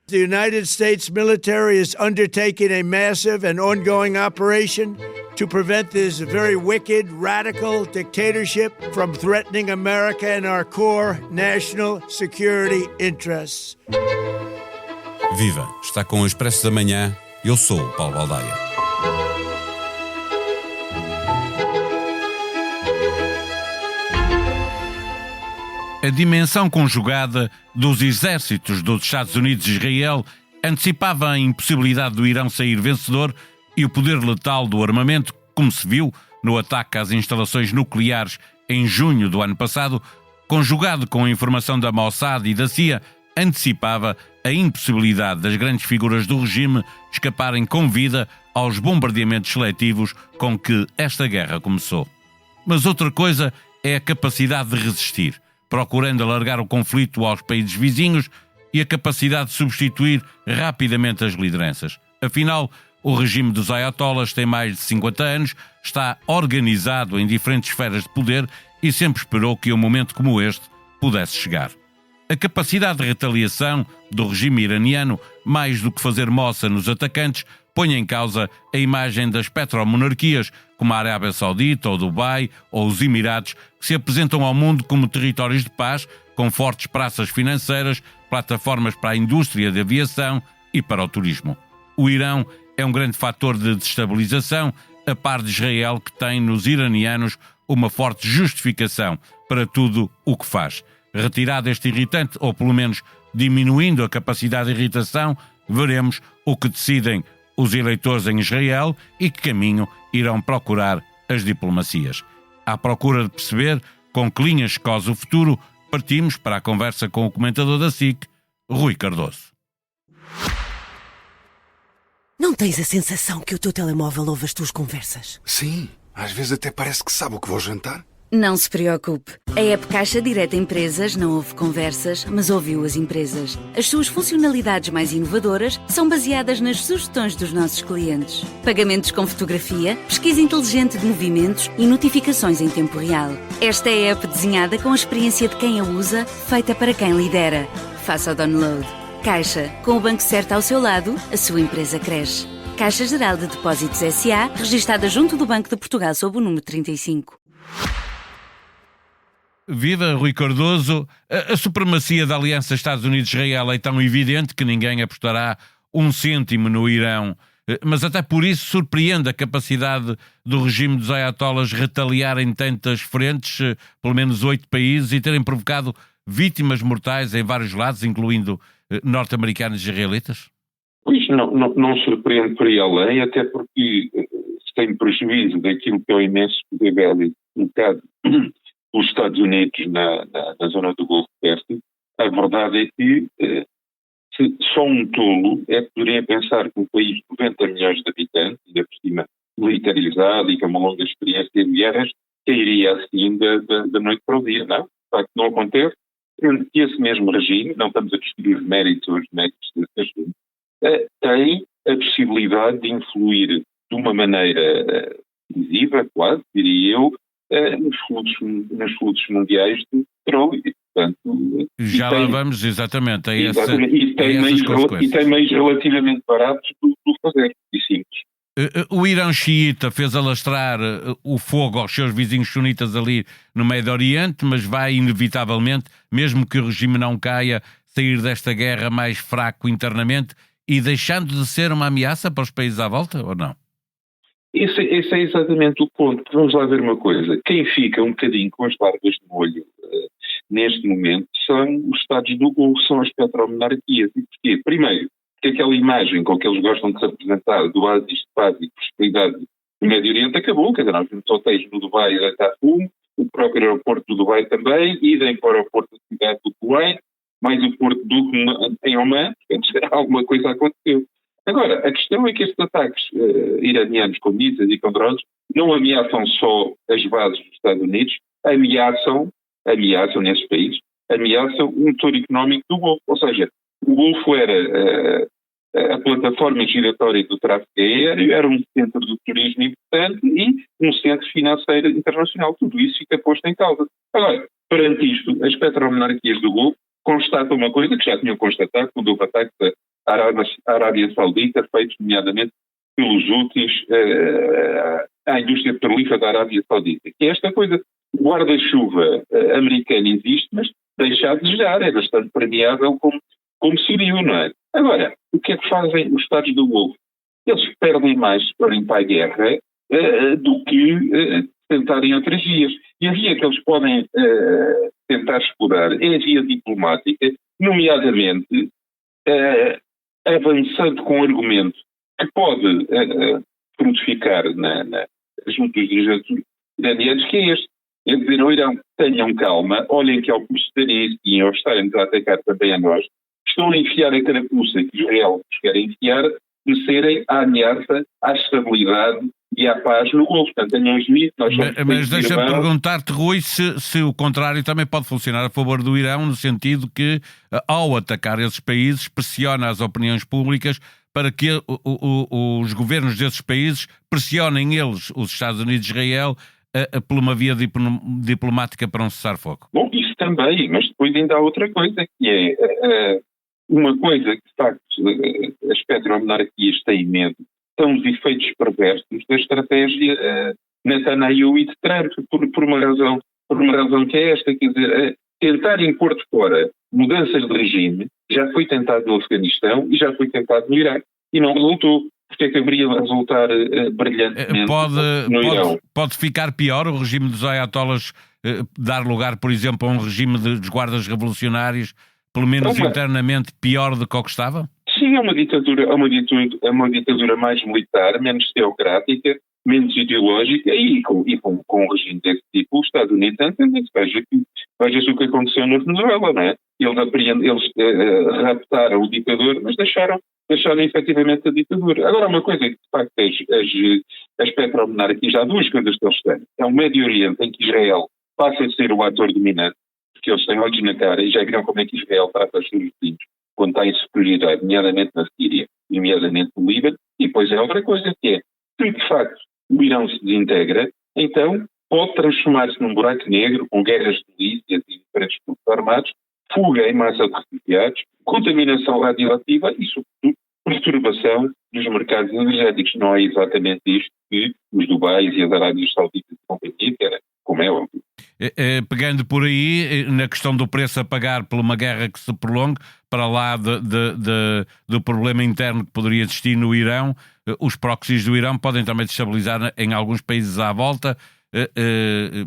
The United States military is undertaking a massive and ongoing operation to prevent this very wicked, radical dictatorship from threatening America and our core national security interests. Viva! Está com o Expresso da Manhã. Eu sou o Paulo Baldaia. A dimensão conjugada dos exércitos dos Estados Unidos e Israel antecipava a impossibilidade do Irão sair vencedor e o poder letal do armamento, como se viu no ataque às instalações nucleares em junho do ano passado, conjugado com a informação da Mossad e da CIA, antecipava a impossibilidade das grandes figuras do regime escaparem com vida aos bombardeamentos seletivos com que esta guerra começou. Mas outra coisa é a capacidade de resistir, procurando alargar o conflito aos países vizinhos e a capacidade de substituir rapidamente as lideranças. Afinal, o regime dos ayatollahs tem mais de 50 anos, está organizado em diferentes esferas de poder e sempre esperou que um momento como este pudesse chegar. A capacidade de retaliação do regime iraniano, mais do que fazer moça nos atacantes, põe em causa a imagem das petromonarquias, como a Arábia Saudita, ou Dubai, ou os Emirados, que se apresentam ao mundo como territórios de paz, com fortes praças financeiras, plataformas para a indústria de aviação e para o turismo. O Irão é um grande fator de desestabilização, a par de Israel, que tem nos iranianos uma forte justificação para tudo o que faz. Retirado este irritante, ou pelo menos diminuindo a capacidade de irritação, veremos o que decidem os eleitores em Israel e que caminho irão procurar as diplomacias. À procura de perceber com que linhas cose o futuro, partimos para a conversa com o comentador da SIC, Rui Cardoso. Não tens a sensação que o teu telemóvel ouve as tuas conversas? Sim, às vezes até parece que sabe o que vou jantar. Não se preocupe. A app Caixa Direta Empresas não ouve conversas, mas ouviu as empresas. As suas funcionalidades mais inovadoras são baseadas nas sugestões dos nossos clientes. Pagamentos com fotografia, pesquisa inteligente de movimentos e notificações em tempo real. Esta é a app desenhada com a experiência de quem a usa, feita para quem lidera. Faça o download. Caixa, com o banco certo ao seu lado, a sua empresa cresce. Caixa Geral de Depósitos S.A., registada junto do Banco de Portugal sob o número 35. Viva Rui Cardoso. A supremacia da aliança Estados Unidos-Israel é tão evidente que ninguém apostará um cêntimo no Irão, mas até por isso surpreende a capacidade do regime dos ayatollahs retaliar em tantas frentes, pelo menos 8 países, e terem provocado vítimas mortais em vários lados, incluindo norte-americanos e israelitas? Pois não surpreende por aí além, até porque se tem prejuízo daquilo que é o imenso poder bélico colocado os Estados Unidos na zona do Golfo Pérsico. A verdade é que só um tolo poderia pensar que um país de 90 milhões de habitantes, ainda por cima militarizado e com uma longa experiência de guerras, cairia assim da noite para o dia. Não, de facto não acontece. Sendo que esse mesmo regime, não estamos a discutir os méritos ou os méritos desse assunto, tem a possibilidade de influir de uma maneira decisiva, quase, diria eu, nos fluxos mundiais de petróleo. E, portanto, já lá vamos exatamente a e tem meios relativamente baratos do fazer e simples. O Irão xiita fez alastrar o fogo aos seus vizinhos sunitas ali no Médio Oriente, mas vai inevitavelmente, mesmo que o regime não caia, sair desta guerra mais fraco internamente e deixando de ser uma ameaça para os países à volta, ou não? Esse é exatamente o ponto. Vamos lá ver uma coisa. Quem fica um bocadinho com as barbas de molho neste momento são os Estados do Golfo, são as petromonarquias. E porquê? Primeiro, porque aquela imagem com que eles gostam de se apresentar do oásis de paz e prosperidade do Médio Oriente acabou. Quer dizer, nós vimos hotéis no Dubai a deitar fumo, o próprio aeroporto do Dubai também, idem para o aeroporto da cidade do Kuwait, mais o porto do em Oman, portanto, alguma coisa aconteceu. Agora, a questão é que estes ataques iranianos com mísseis e com drones não ameaçam só as bases dos Estados Unidos, ameaçam nesses países, ameaçam o motor económico do Golfo. Ou seja, o Golfo era a plataforma giratória do tráfego aéreo, era um centro do turismo importante e um centro financeiro internacional. Tudo isso fica posto em causa. Agora, perante isto, as petromonarquias do Golfo constatam uma coisa que já tinham constatado quando houve ataques à Arábia Saudita, feitos nomeadamente pelos úteis à indústria petrolífera da Arábia Saudita. Que é esta coisa, o guarda-chuva americano existe, mas deixa a desejar, é bastante permeável como se viu, não é? Agora, o que é que fazem os Estados do Golfo? Eles perdem mais para ir para a guerra do que tentarem outras vias. E a via que eles podem tentar explorar é a via diplomática, nomeadamente avançando com um argumento que pode frutificar junto dos dirigentes iranianos, que é este. É dizer ao Irão, tenham calma, olhem que ao procederem isso e ao estarem a atacar também a nós, estão a enfiar a carapuça que Israel nos quer enfiar, de serem a ameaça à estabilidade e à paz no Golfo. Portanto, tenham juízo. Mas deixa-me perguntar-te, Rui, se o contrário também pode funcionar a favor do Irão, no sentido que, ao atacar esses países, pressiona as opiniões públicas para que os governos desses países pressionem eles, os Estados Unidos e Israel, por uma via diplomática para um cessar-fogo. Bom, isso também, mas depois ainda há outra coisa, que é uma coisa que, de facto, as petromonarquias têm medo, são os efeitos perversos da estratégia Netanyahu e de Trump, por uma razão que é esta, quer dizer, tentar impor de fora mudanças de regime já foi tentado no Afeganistão e já foi tentado no Iraque, e não resultou. Porque é que haveria de resultar brilhantemente no Irão? Pode ficar pior o regime dos ayatollahs, dar lugar, por exemplo, a um regime dos guardas revolucionários, pelo menos internamente, pior do que o que estava? Sim, é uma ditadura mais militar, menos teocrática, menos ideológica e com um regime desse tipo, os Estados Unidos entendem que veja-se o que aconteceu na Venezuela, não é? Eles raptaram o ditador, mas deixaram efetivamente a ditadura. Agora, uma coisa que, de facto, as petromonarquias, há duas coisas que eles têm. É o Médio Oriente, em que Israel passa a ser o ator dominante, porque eles têm olhos na cara e já viram como é que Israel trata os seus vizinhos quando está em superioridade, nomeadamente na Síria, nomeadamente no Líbano, e depois é outra coisa que é, se de facto o Irão se desintegra, então pode transformar-se num buraco negro com guerras de milícias e diferentes grupos armados, fuga em massa de refugiados, contaminação radioativa e, sobretudo, perturbação dos mercados energéticos. Não é exatamente isto que os Dubais e as Arábias Sauditas de companhia querem, como é óbvio. Pegando por aí, na questão do preço a pagar por uma guerra que se prolongue, para lá do problema interno que poderia existir no Irão, os proxies do Irão podem também destabilizar em alguns países à volta.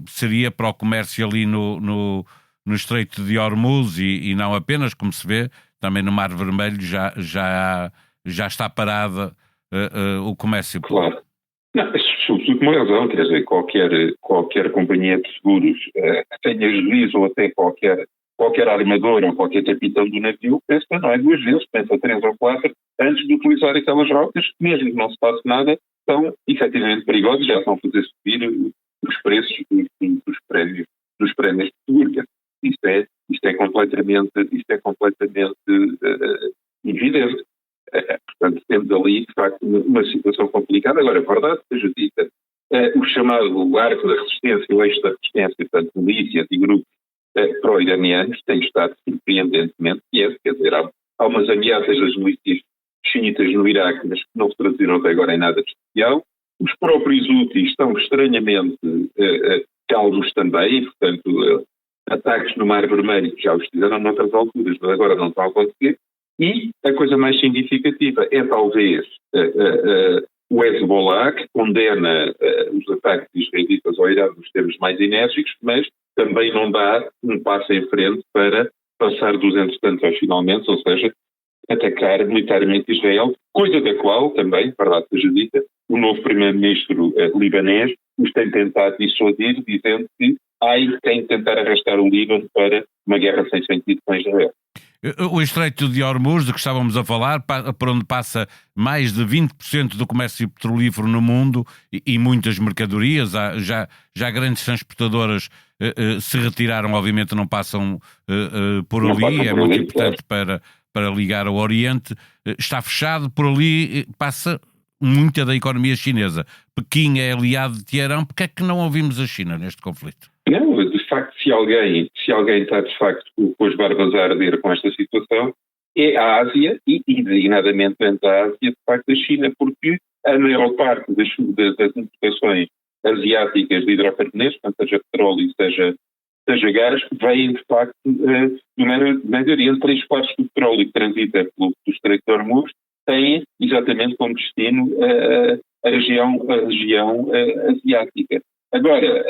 Seria para o comércio ali no Estreito de Hormuz e não apenas, como se vê, também no Mar Vermelho já está parado o comércio. Claro. Não, sobretudo com uma razão, quer dizer, qualquer companhia de seguros que tenha juízo ou até qualquer armador ou qualquer capitão do navio pensa, não é duas vezes, pensa 3 ou 4 antes de utilizar aquelas rotas que, mesmo que não se passe nada, são efetivamente perigosas, já estão a fazer subir os preços dos prémios de seguro. Isto é completamente evidente. Portanto, temos ali, de facto, uma situação complicada. Agora, a verdade seja dita, o chamado arco da resistência, o eixo da resistência, portanto, milícias e grupos pró-iranianos, tem estado surpreendentemente quieto. Quer dizer, há umas ameaças das milícias xiitas no Iraque, mas que não se traduziram até agora em nada de especial. Os próprios úteis estão estranhamente calmos também, portanto, ataques no Mar Vermelho já os fizeram noutras alturas, mas agora não estão a acontecer. E a coisa mais significativa é talvez o Hezbollah, que condena os ataques israelitas ao Irão nos termos mais enérgicos, mas também não dá um passo em frente para passar dos entretantos finalmente, ou seja, atacar militarmente Israel, coisa da qual também, verdade seja dita, o novo primeiro-ministro libanês os tem tentado dissuadir, dizendo que há quem tentar arrastar o Líbano para uma guerra sem sentido com Israel. O Estreito de Hormuz, de que estávamos a falar, por onde passa mais de 20% do comércio petrolífero no mundo e muitas mercadorias, já grandes transportadoras se retiraram, obviamente não passam por ali, é muito importante para ligar ao Oriente, está fechado, por ali passa muita da economia chinesa. Pequim é aliado de Teherão, porque é que não ouvimos a China neste conflito? Não, de facto, se alguém está de facto com as barbas a arder com esta situação, é a Ásia e designadamente dentro da Ásia, de facto, a China, porque a maior parte das importações asiáticas de hidrocarbonetos, portanto, seja petróleo, seja gás, vêm, de facto, do Médio Oriente. 3/4 do petróleo que transita pelo Estreito de Hormuz têm exatamente como destino a região asiática. Agora,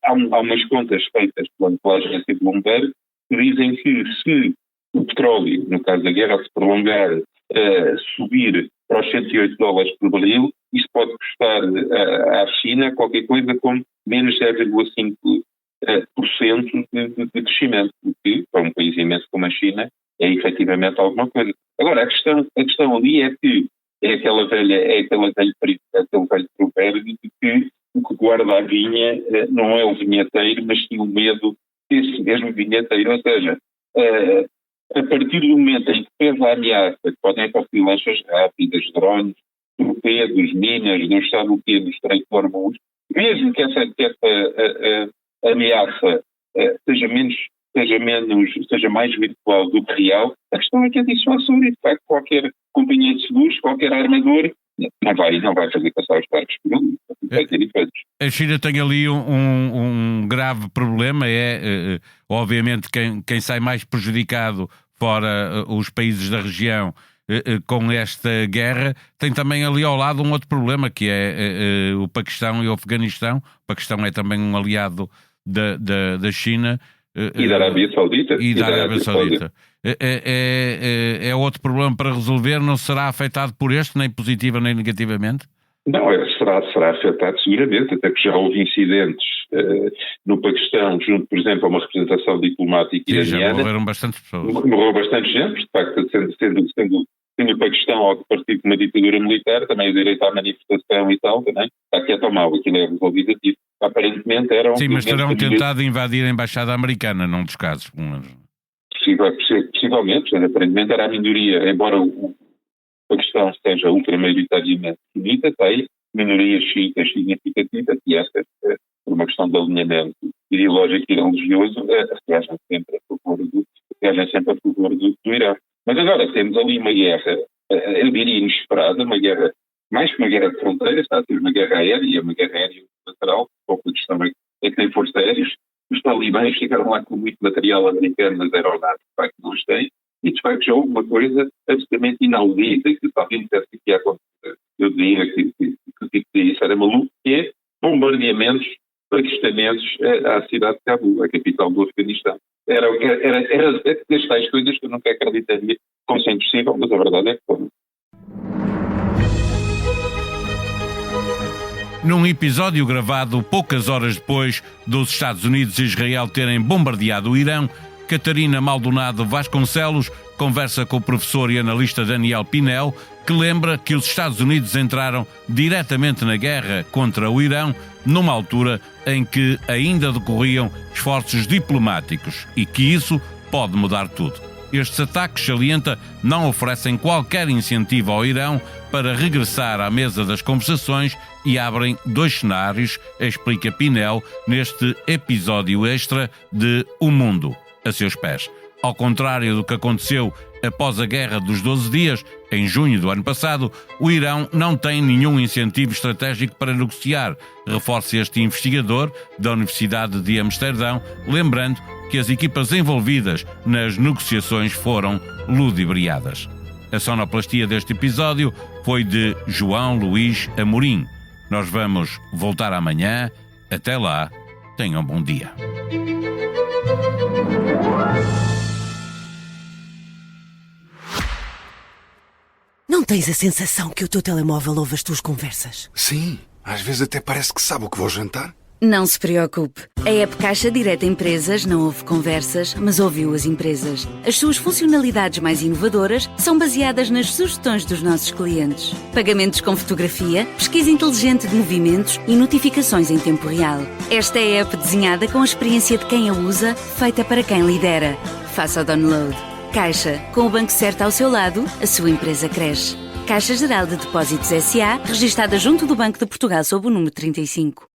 há umas contas feitas pela agência de Bloomberg que dizem que se o petróleo, no caso da guerra, se prolongar, subir para os $108 por barril, isso pode custar à China qualquer coisa como menos 0,5% de crescimento, o que, para um país imenso como a China, é efetivamente alguma coisa. Agora, a questão ali é que aquele velho provérbio de que o que guarda a vinha não é o vinheteiro, mas sim o medo desse mesmo vinheteiro. Ou seja, a partir do momento em que pesa a ameaça, que podem aparecer lanchas rápidas, drones, torpedos, minas, não está no quê, no Estreito de Hormuz, mesmo que essa ameaça seja mais virtual do que real, a questão é que a dissuasão, e de facto qualquer companhia de seguros, qualquer armador, não vai fazer passar os barcos por ali, vai ter efeitos. A China tem ali um grave problema, obviamente quem sai mais prejudicado fora os países da região com esta guerra, tem também ali ao lado um outro problema, que é o Paquistão e o Afeganistão. O Paquistão é também um aliado da China. E da Arábia Saudita. É outro problema para resolver, não será afetado por este, nem positiva nem negativamente? Não, será afetado seguramente, até que já houve incidentes no Paquistão, junto, por exemplo, a uma representação diplomática iraniana. Já morreram bastantes pessoas. Morreu bastante gente, de facto, sendo o Paquistão algo parecido com uma ditadura militar, também o direito à manifestação e tal, também está quieto ou mal, aquilo é resolvido aqui. Aparentemente eram... Sim, mas terão tentado invadir a embaixada americana, num dos casos. Possivelmente, aparentemente era a minoria, embora o Paquistão seja ultramaioritariamente sunita, tem minorias xiitas significativas, e esta, por uma questão de alinhamento ideológico e religioso, reagem sempre a favor do Irão. Mas agora temos ali uma guerra, eu diria inesperada, uma guerra, mais que uma guerra de fronteiras, está a ser uma guerra aérea unilateral, pouco a questão é que tem força aéreas. Os talibãs chegaram lá com muito material americano nas aeronaves, de facto não os têm, e de facto já houve uma coisa absolutamente inaudita que talvez dissesse que ia acontecer. Eu diria que isso era maluco, que é bombardeamentos paquistaneses à cidade de Cabul, a capital do Afeganistão. Era das tais coisas que eu nunca acreditaria como sendo possível, mas a verdade é que foram. Num episódio gravado poucas horas depois dos Estados Unidos e Israel terem bombardeado o Irão, Catarina Maldonado Vasconcelos conversa com o professor e analista Daniel Pinel, que lembra que os Estados Unidos entraram diretamente na guerra contra o Irão numa altura em que ainda decorriam esforços diplomáticos e que isso pode mudar tudo. Estes ataques, salienta, não oferecem qualquer incentivo ao Irão para regressar à mesa das conversações e abrem dois cenários, explica Pinel neste episódio extra de O Mundo a seus pés. Ao contrário do que aconteceu após a Guerra dos 12 Dias, em junho do ano passado, o Irão não tem nenhum incentivo estratégico para negociar, reforça este investigador da Universidade de Amsterdão, lembrando que as equipas envolvidas nas negociações foram ludibriadas. A sonoplastia deste episódio foi de João Luís Amorim. Nós vamos voltar amanhã. Até lá, tenham um bom dia. Não tens a sensação que o teu telemóvel ouve as tuas conversas? Sim, às vezes até parece que sabe o que vou jantar. Não se preocupe. A app Caixa Direta Empresas não ouve conversas, mas ouviu as empresas. As suas funcionalidades mais inovadoras são baseadas nas sugestões dos nossos clientes. Pagamentos com fotografia, pesquisa inteligente de movimentos e notificações em tempo real. Esta é a app desenhada com a experiência de quem a usa, feita para quem lidera. Faça o download. Caixa, com o banco certo ao seu lado, a sua empresa cresce. Caixa Geral de Depósitos S.A., registada junto do Banco de Portugal sob o número 35.